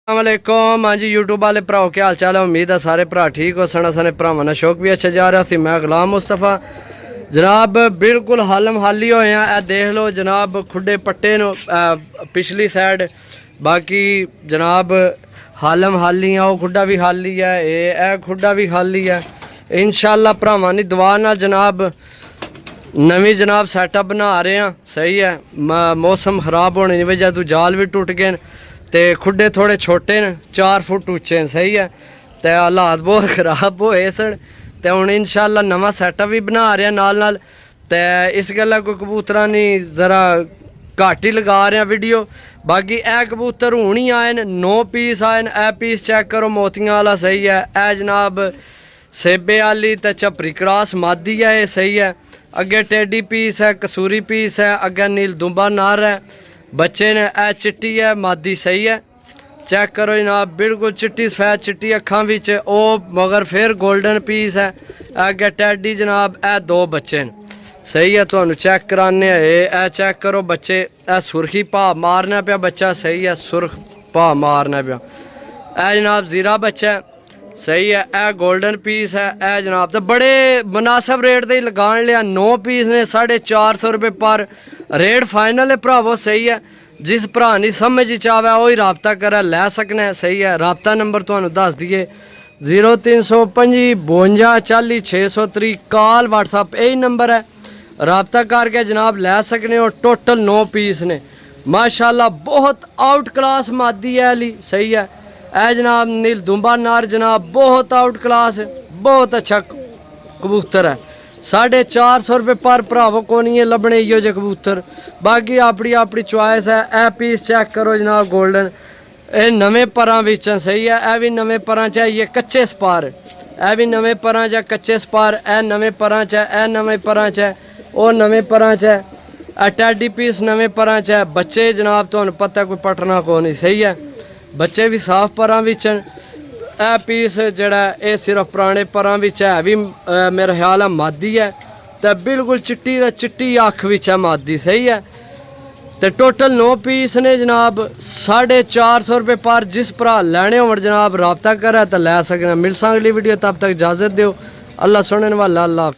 वालेकुम। हाँ जी यूट्यूब वाले भराओ क्या हाल चाल है। उम्मीद है सारे भरा ठीक हो सन। सारे भरावां दा शौक भी अच्छा जा रहा सी। मैं गुलाम मुस्तफा जनाब बिल्कुल हालम हाली होए हैं। ए देख लो जनाब खुडे पट्टे न पिछली साइड, बाकी जनाब हालम हाली है। वह खुडा भी खाली है, ये खुडा भी खाली है। इंशाअल्लाह भरावां दी दुआ नाल जनाब नवी जनाब सैटअप बना रहे हैं। सही है, मौसम खराब होने की वजह तो जाल भी टुट गए ते खुडे थोड़े छोटे न, 4 फुट उच्चे। सही है, तो हालात बहुत खराब होए सन। तो हुण इंशाअल्लाह नवा सैटअप भी बना रहे हैं नाल। तो इस गल्ला कोई कबूतरा नहीं जरा घट ही लगा रहे हैं वीडियो। बाकी ए कबूतर हूँ ही आए न, 9 पीस आए न। ए पीस चेक करो मोतियां वाला। सही है, ए जनाब सेबे वाली तो झपरी क्रॉस मादी है। ये सही है, अगे टेडी पीस है, कसूरी पीस है, अगे नील दुम्बा नार है। बच्चे ने ए चिट्टी है मादी। सही है, चेक करो जनाब बिल्कुल चिट्टी सफेद चिट्टी अखां विच। ओ मगर फिर गोल्डन पीस है। अगे टैडी जनाब ए 2 बच्चे न। सही है, तुहानू चेक कराने ए चेक करो बच्चे। ए सुरखी भा मारना पिया बच्चा। सही है, सुरख भा मारना पिया। ए जनाब जीरा बच्चा है। सही है, ए गोल्डन पीस है। ए जनाब तो बड़े मुनासिब रेट दे लगान लिया। 9 पीस ने 450 रुपये पर रेट फाइनल है भरावो। सही है, जिस भरा नहीं समझ चावे वही रबता करा लै सकना है। सही है, रबता नंबर तुहानू दस दिए 0325 52 40 630 कॉल व्हाट्सअप यही नंबर है। रबता करके जनाब लै सकने हो। टोटल 9 पीस ने माशाल्लाह, बहुत आउट क्लास मादी है अली। सही है, ए जनाब नील दुम्बा नार जनाब बहुत आउट क्लास है, बहुत अच्छा कबूतर है। 450 रुपये पर भरावो को नहीं है लभने इो जे कबूतर। बाकी अपनी अपनी चॉइस है। ए पीस चेक करो जनाब गोल्डन, ये नवे परां विच। सही है, ए भी नवे परां च है। ये कच्चे स्पार, ए भी नवे परां च कच्चे स्पार। ए नवे परां च, ए नवे परां च, वो नवे परां च। ए टैडी पीस नवे परां च। बच्चे जनाब तुहानू पता कोई पटना को नहीं। सही है, बच्चे भी साफ परां विच। ए पीस जड़ा ये सिर्फ पुराने परां विच है भी मेरा ख्याल है मादी है। तो बिल्कुल चिट्टी दा चिट्टी अख विच है मादी। सही है, तो टोटल 9 पीस ने जनाब 450 रुपये पर। जिस भरा लैने हो जनाब रबता करा तो लै सकना। मिल अगली वीडियो, तब तक इजाज़त दो। अल्लाह सुनने वाला अल्लाह।